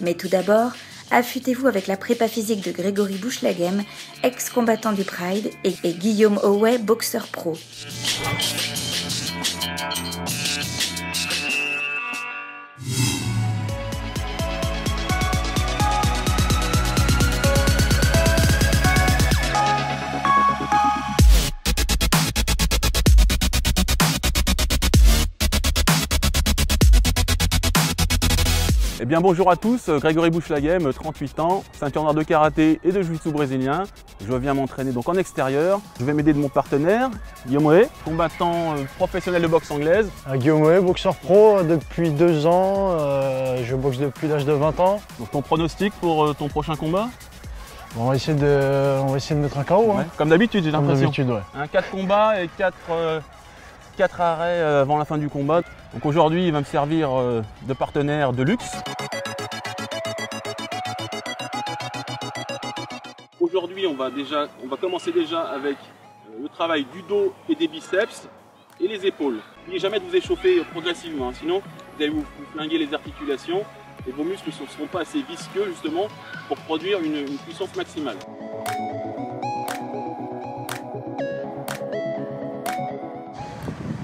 Mais tout d'abord, affûtez-vous avec la prépa physique de Grégory Bouchelaghem, ex-combattant du Pride, et Guillaume Howey, boxeur pro. Eh bien bonjour à tous, Grégory Bouchelaghem, 38 ans, ceinture noire de karaté et de jiu-jitsu brésilien. Je viens m'entraîner donc en extérieur. Je vais m'aider de mon partenaire, Guillaume Howey, combattant professionnel de boxe anglaise. Guillaume Howey, boxeur pro depuis 2 ans, je boxe depuis l'âge de 20 ans. Donc ton pronostic pour ton prochain combat? On va essayer de mettre un KO. Ouais. Hein. Comme d'habitude, j'ai l'impression. Comme d'habitude, ouais. 4 combats et 4 arrêts avant la fin du combat. Donc aujourd'hui, il va me servir de partenaire de luxe. Aujourd'hui, on va commencer déjà avec le travail du dos et des biceps et les épaules. N'oubliez jamais de vous échauffer progressivement, sinon vous allez vous flinguer les articulations et vos muscles ne seront pas assez visqueux justement pour produire une puissance maximale.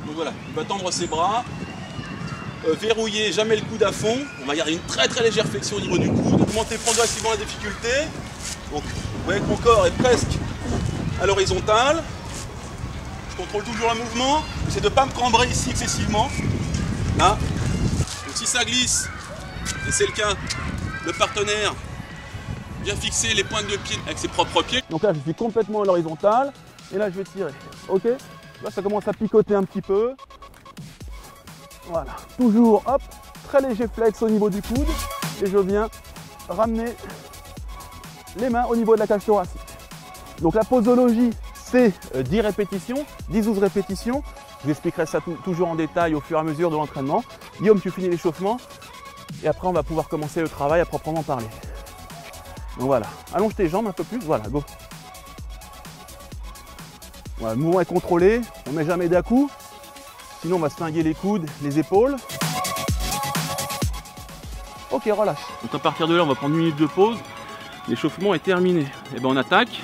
Donc voilà, il va tendre ses bras, verrouiller jamais le coude à fond. On va garder une très légère flexion au niveau du coude. Augmenter progressivement la difficulté. Donc vous voyez que mon corps est presque à l'horizontale. Je contrôle toujours le mouvement. J'essaie de ne pas me cambrer ici excessivement. Là. Donc si ça glisse, et c'est le cas, le partenaire vient fixer les pointes de pied avec ses propres pieds. Donc là je suis complètement à l'horizontale. Et là je vais tirer. Ok. Là ça commence à picoter un petit peu. Voilà. Toujours hop, très léger flex au niveau du coude. Et je viens ramener les mains au niveau de la cage thoracique. Donc la posologie, c'est 10 répétitions, 10-12 répétitions. Je vous expliquerai ça toujours en détail au fur et à mesure de l'entraînement. Guillaume, tu finis l'échauffement et après on va pouvoir commencer le travail à proprement parler. Donc voilà, allonge tes jambes un peu plus, voilà, go. Voilà, le mouvement est contrôlé, on ne met jamais d'à-coup, sinon on va se flinguer les coudes, les épaules. Ok, relâche. Donc à partir de là, on va prendre 1 minute de pause. L'échauffement est terminé. Et ben on attaque.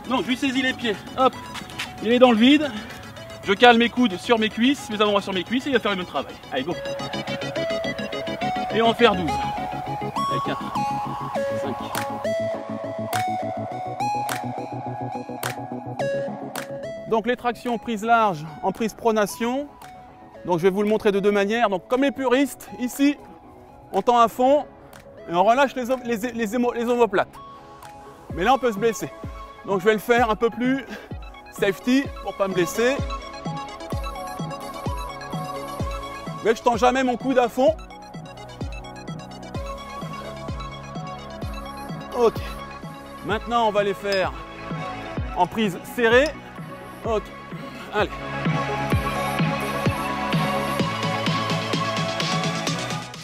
Non, je lui saisis les pieds. Hop, il est dans le vide. Je cale mes coudes sur mes cuisses, mes avant-bras sur mes cuisses et il va faire le même travail. Allez, go. Et on va en faire 12. Allez, 4, 5. Donc les tractions prises larges en prise pronation. Donc je vais vous le montrer de 2 manières. Donc comme les puristes, ici, on tend à fond. Et on relâche les omoplates. Mais là, on peut se blesser. Donc, je vais le faire un peu plus safety pour ne pas me blesser. Mais je tends jamais mon coude à fond. Ok. Maintenant, on va les faire en prise serrée. Ok. Allez.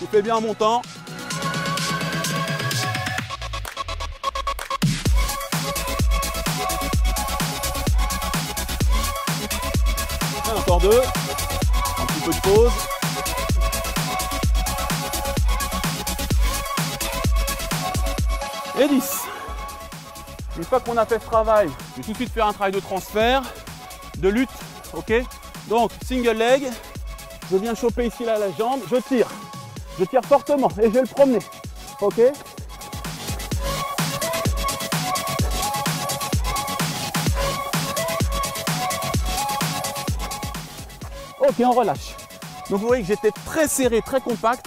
Je fais bien en montant. Encore 2, un petit peu de pause. Et 10. Une fois qu'on a fait ce travail, je vais tout de suite faire un travail de transfert, de lutte, ok. Donc single leg, je viens choper ici là la jambe, je tire fortement et je vais le promener, ok. Ok, on relâche. Donc vous voyez que j'étais très serré, très compact.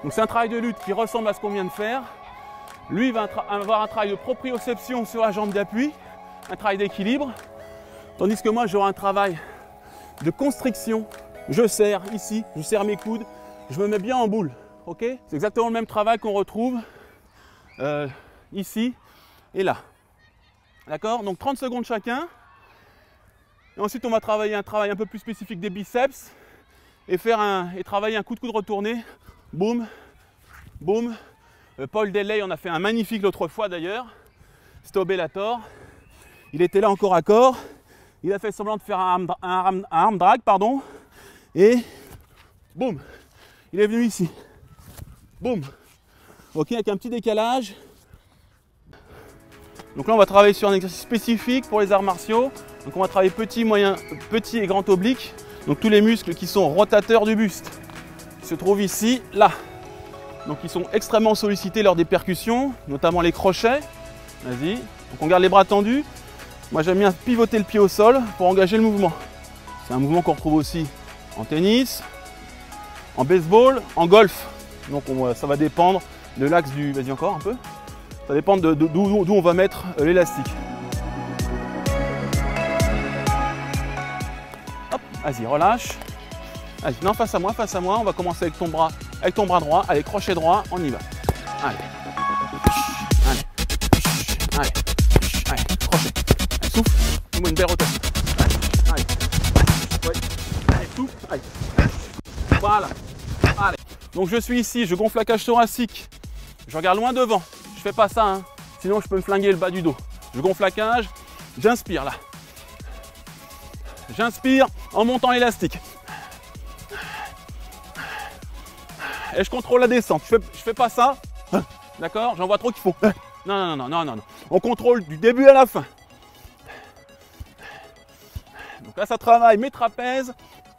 Donc c'est un travail de lutte qui ressemble à ce qu'on vient de faire. Lui il va avoir un travail de proprioception sur la jambe d'appui, un travail d'équilibre. Tandis que moi j'aurai un travail de constriction. Je serre ici, je serre mes coudes, je me mets bien en boule. Ok, c'est exactement le même travail qu'on retrouve ici et là. D'accord? Donc 30 secondes chacun. Et ensuite, on va travailler un travail un peu plus spécifique des biceps et travailler un coup de coude retourné. Boum, boum. Paul Delay, on a fait un magnifique l'autre fois d'ailleurs. C'était au Bellator. Il était là en corps à corps. Il a fait semblant de faire un arm drag, pardon. Et boum, il est venu ici. boum. Ok, avec un petit décalage. Donc là, on va travailler sur un exercice spécifique pour les arts martiaux. Donc on va travailler petit, moyen, petit et grand oblique. Donc tous les muscles qui sont rotateurs du buste, qui se trouvent ici, là. Donc ils sont extrêmement sollicités lors des percussions, notamment les crochets. Vas-y. Donc on garde les bras tendus. Moi j'aime bien pivoter le pied au sol pour engager le mouvement. C'est un mouvement qu'on retrouve aussi en tennis, en baseball, en golf. Donc ça va dépendre de l'axe du... Vas-y encore un peu. Ça dépend d'où on va mettre l'élastique. Hop, vas-y, relâche. Allez, non, face à moi, on va commencer avec ton bras droit. Allez, crochet droit, on y va. Allez. Allez, crochet. Allez, souffle. Fais-moi une belle rotation. Allez. Ouais. Allez, souffle. Allez. Voilà. Allez. Donc je suis ici, je gonfle la cage thoracique. Je regarde loin devant. Je fais pas ça, hein. Sinon je peux me flinguer le bas du dos. Je gonfle la cage, j'inspire là. J'inspire en montant l'élastique. Et je contrôle la descente. Je fais pas ça. D'accord? J'en vois trop qu'il faut. Non. On contrôle du début à la fin. Donc là, ça travaille mes trapèzes,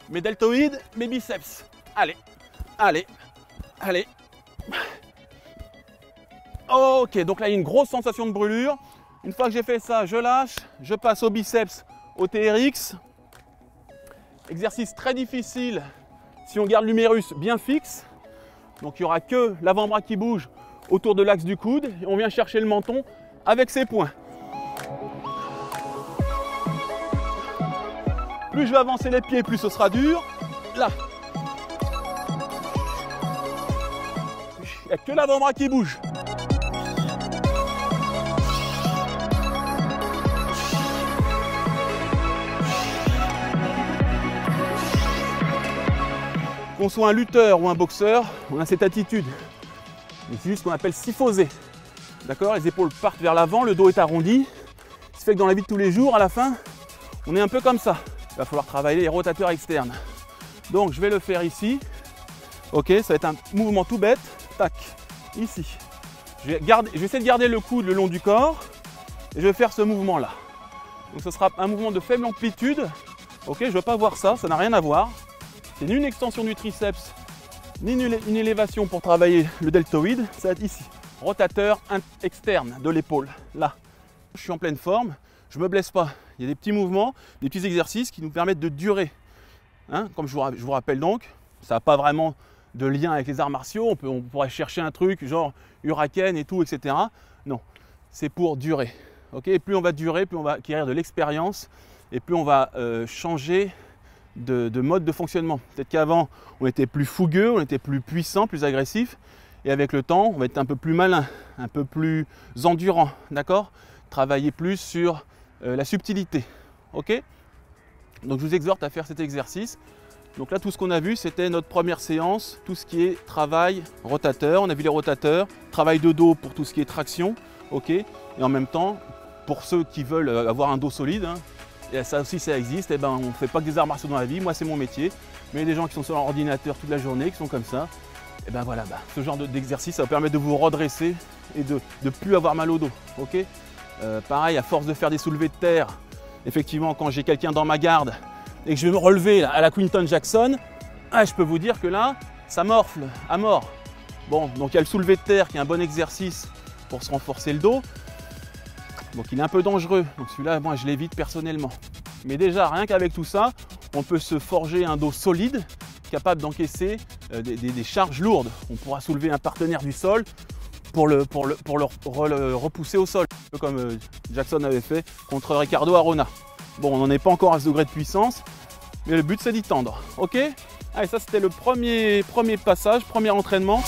mes deltoïdes, mes biceps. Allez. Ok, donc là, il y a une grosse sensation de brûlure. Une fois que j'ai fait ça, je lâche. Je passe au biceps, au TRX. Exercice très difficile si on garde l'humérus bien fixe. Donc il n'y aura que l'avant-bras qui bouge autour de l'axe du coude. Et on vient chercher le menton avec ses poings. Plus je vais avancer les pieds, plus ce sera dur. Là. Il n'y a que l'avant-bras qui bouge. Qu'on soit un lutteur ou un boxeur, on a cette attitude. C'est juste ce qu'on appelle syphosé. D'accord? Les épaules partent vers l'avant, le dos est arrondi. Ce qui fait que dans la vie de tous les jours, à la fin, on est un peu comme ça. Il va falloir travailler les rotateurs externes. Donc je vais le faire ici. Ok, ça va être un mouvement tout bête. Tac, ici. Je vais essayer de garder le coude le long du corps. Et je vais faire ce mouvement-là. Donc ce sera un mouvement de faible amplitude. Ok, je ne veux pas voir ça, ça n'a rien à voir. C'est ni une extension du triceps, ni une élévation pour travailler le deltoïde. Ça va être ici. Rotateur externe de l'épaule. Là. Je suis en pleine forme. Je ne me blesse pas. Il y a des petits mouvements, des petits exercices qui nous permettent de durer. Hein, comme je vous rappelle donc, ça n'a pas vraiment de lien avec les arts martiaux. On pourrait chercher un truc genre Huraken et tout, etc. Non, c'est pour durer. Okay, et plus on va durer, plus on va acquérir de l'expérience et plus on va changer de mode de fonctionnement. Peut-être qu'avant, on était plus fougueux, on était plus puissant, plus agressif. Et avec le temps, on va être un peu plus malin, un peu plus endurant. D'accord? Travailler plus sur la subtilité. Ok? Donc je vous exhorte à faire cet exercice. Donc là, tout ce qu'on a vu, c'était notre première séance, tout ce qui est travail rotateur. On a vu les rotateurs, travail de dos pour tout ce qui est traction. Ok? Et en même temps, pour ceux qui veulent avoir un dos solide, hein, et ça aussi ça existe, et ben, on ne fait pas que des arts martiaux dans la vie, moi c'est mon métier, mais il y a des gens qui sont sur leur ordinateur toute la journée, qui sont comme ça, et ben voilà, ce genre d'exercice, ça va permettre de vous redresser et de ne plus avoir mal au dos. Okay, pareil, à force de faire des soulevés de terre, effectivement quand j'ai quelqu'un dans ma garde et que je vais me relever là, à la Quinton Jackson, je peux vous dire que là, ça morfle à mort. Bon, donc il y a le soulevé de terre qui est un bon exercice pour se renforcer le dos. Donc il est un peu dangereux, donc celui-là, moi je l'évite personnellement. Mais déjà, rien qu'avec tout ça, on peut se forger un dos solide, capable d'encaisser des charges lourdes. On pourra soulever un partenaire du sol pour le repousser au sol, un peu comme Jackson avait fait contre Ricardo Arona. Bon, on n'en est pas encore à ce degré de puissance, mais le but c'est d'y tendre. Ok? Allez, ça c'était le premier passage, premier entraînement.